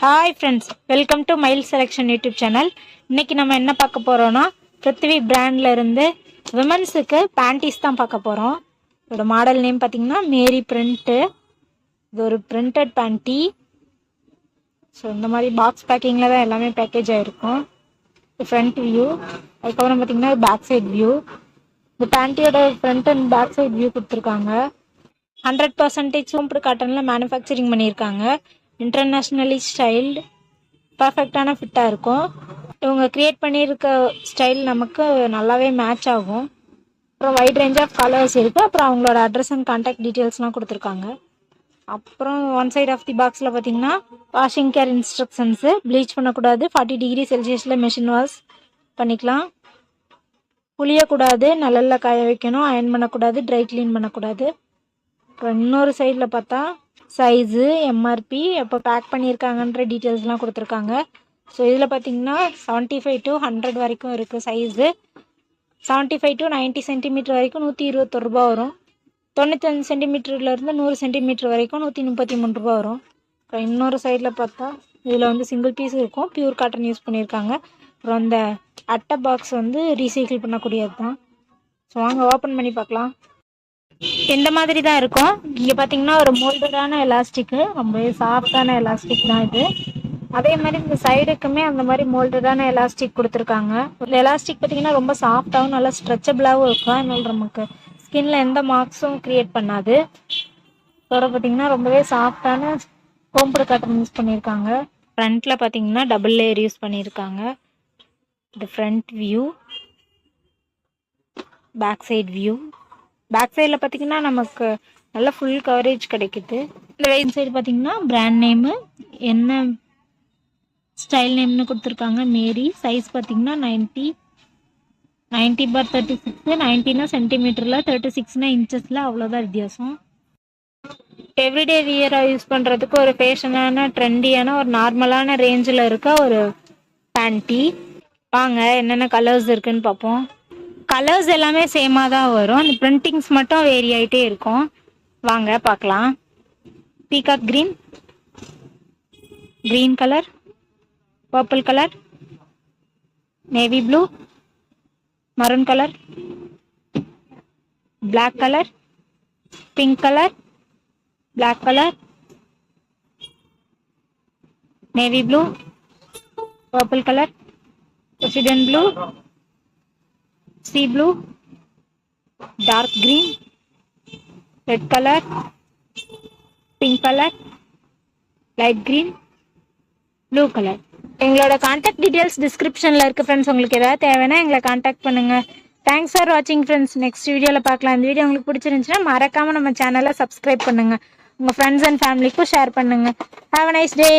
Hi friends, welcome to mile selection YouTube channel. இன்றைக்கி நம்ம என்ன பார்க்க போகிறோன்னா, பிருத்திவி பிராண்டில் இருந்து விமன்ஸுக்கு பேண்டீஸ் தான் பார்க்க போகிறோம். இதோட மாடல் நேம் பார்த்திங்கன்னா மேரி பிரிண்ட்டு. இது ஒரு பிரிண்டட் பேண்ட்டி. ஸோ இந்த மாதிரி பாக்ஸ் பேக்கிங்கில் தான் எல்லாமே பேக்கேஜ் ஆகிருக்கும். ஃப்ரண்ட் வியூ, அதுக்கப்புறம் பார்த்திங்கன்னா பேக் சைட் வியூ. இந்த பேண்ட்டியோட front and back side view கொடுத்துருக்காங்க. 100% சூம்பு காட்டனில் மேனுஃபேக்சரிங் பண்ணியிருக்காங்க. இன்டர்நேஷ்னலி ஸ்டைல்டு, பர்ஃபெக்டான ஃபிட்டாக இருக்கும். இவங்க க்ரியேட் பண்ணியிருக்க ஸ்டைல் நமக்கு நல்லாவே மேட்ச் ஆகும். அப்புறம் வைட் ரேஞ்ச் ஆஃப் கலர்ஸ் இருக்குது. அப்புறம் அவங்களோட அட்ரஸ் அண்ட் கான்டாக்ட் டீட்டெயில்ஸ்லாம் கொடுத்துருக்காங்க. அப்புறம் ஒன் சைட் ஆஃப் தி பாக்ஸில் பார்த்தீங்கன்னா வாஷிங் கேர் இன்ஸ்ட்ரக்ஷன்ஸு. ப்ளீச் பண்ணக்கூடாது, 40 டிகிரி செல்சியஸில் மெஷின் வாஷ் பண்ணிக்கலாம். புளியக்கூடாது, நிழலில் காய வைக்கணும். அயன் பண்ணக்கூடாது, ட்ரை க்ளீன் பண்ணக்கூடாது. அப்புறம் இன்னொரு சைடில் பார்த்தா சைஸு, எம்ஆர்பி, எப்போ பேக் பண்ணியிருக்காங்கன்ற டீட்டெயில்ஸ்லாம் கொடுத்துருக்காங்க. ஸோ இதில் பார்த்தீங்கன்னா 75 to 100 வரைக்கும் இருக்குது சைஸு. 75 to 90 சென்டிமீட்டர் வரைக்கும் 121 ரூபா வரும். 95 சென்டிமீட்டர்லேருந்து 100 சென்டிமீட்டர் வரைக்கும் 133 ரூபா வரும். அப்புறம் இன்னொரு சைடில் பார்த்தா இதில் வந்து சிங்கிள் பீஸ் இருக்கும், பியூர் காட்டன் யூஸ் பண்ணியிருக்காங்க. அப்புறம் இந்த அட்டை பாக்ஸ் வந்து ரீசைக்கிள் பண்ணக்கூடியது தான். ஸோ வாங்க ஓப்பன் பண்ணி பார்க்கலாம். இந்த மாதிரி தான் இருக்கும். இங்கே பார்த்தீங்கன்னா ஒரு மோல்டடான எலாஸ்டிக்கு, ரொம்பவே சாஃப்டான எலாஸ்டிக் தான் இது. அதே மாதிரி இந்த சைடுக்குமே அந்த மாதிரி மோல்டடான எலாஸ்டிக் கொடுத்துருக்காங்க. ஒரு எலாஸ்டிக் பார்த்தீங்கன்னா ரொம்ப சாஃப்டாகவும் நல்லா ஸ்ட்ரெச்சபிளாகவும் இருக்கும். அதனால நமக்கு ஸ்கின்ல எந்த மார்க்ஸும் க்ரியேட் பண்ணாது. இதோட பார்த்தீங்கன்னா ரொம்பவே சாஃப்டான கோம்பு காட்டன் யூஸ் பண்ணியிருக்காங்க. ஃப்ரண்ட்டில் பார்த்தீங்கன்னா டபுள் லேயர் யூஸ் பண்ணியிருக்காங்க. இது front view, back side view. Back சைடில் பார்த்திங்கன்னா நமக்கு நல்ல ஃபுல் கவரேஜ் கிடைக்குது. இந்த வெயிட் சைடு பார்த்திங்கன்னா பிராண்ட் நேமு, என்ன ஸ்டைல் நேம்னு கொடுத்துருக்காங்க, மேரி. சைஸ் பார்த்திங்கன்னா 90/36. 90னா சென்டிமீட்டரில், 36னா இன்ச்சஸில், அவ்வளோதான் வித்தியாசம். எவ்ரிடே வியராக யூஸ் பண்ணுறதுக்கு ஒரு ஃபேஷனான, ட்ரெண்டியான, ஒரு நார்மலான ரேஞ்சில் இருக்க ஒரு பேண்ட்டி. வாங்க என்னென்ன கலர்ஸ் இருக்குதுன்னு பார்ப்போம். கலர்ஸ் எல்லாமே சேமாக தான் வரும். அந்த பிரிண்டிங்ஸ் மட்டும் வேரி ஆகிட்டே இருக்கும். வாங்க பார்க்கலாம். Peacock green, green colour, purple colour, navy blue, maroon colour, black colour, pink colour, black colour, navy blue, purple colour, resident blue, sea blue, dark green, red color, pink color, light green, blue color. எங்களோட contact details டிஸ்கிரிப்ஷனில் இருக்குது friends. உங்களுக்கு ஏதாவது தேவைன்னா எங்களை contact பண்ணுங்கள். Thanks for வாட்சிங் friends. Next வீடியோவில் பார்க்கலாம். இந்த வீடியோ உங்களுக்கு பிடிச்சிருந்துச்சுன்னா மறக்காமல் நம்ம சேனலை சப்ஸ்கிரைப் பண்ணுங்கள். உங்கள் ஃப்ரெண்ட்ஸ் அண்ட் ஃபேமிலிக்கும் ஷேர் பண்ணுங்கள். Have a nice day.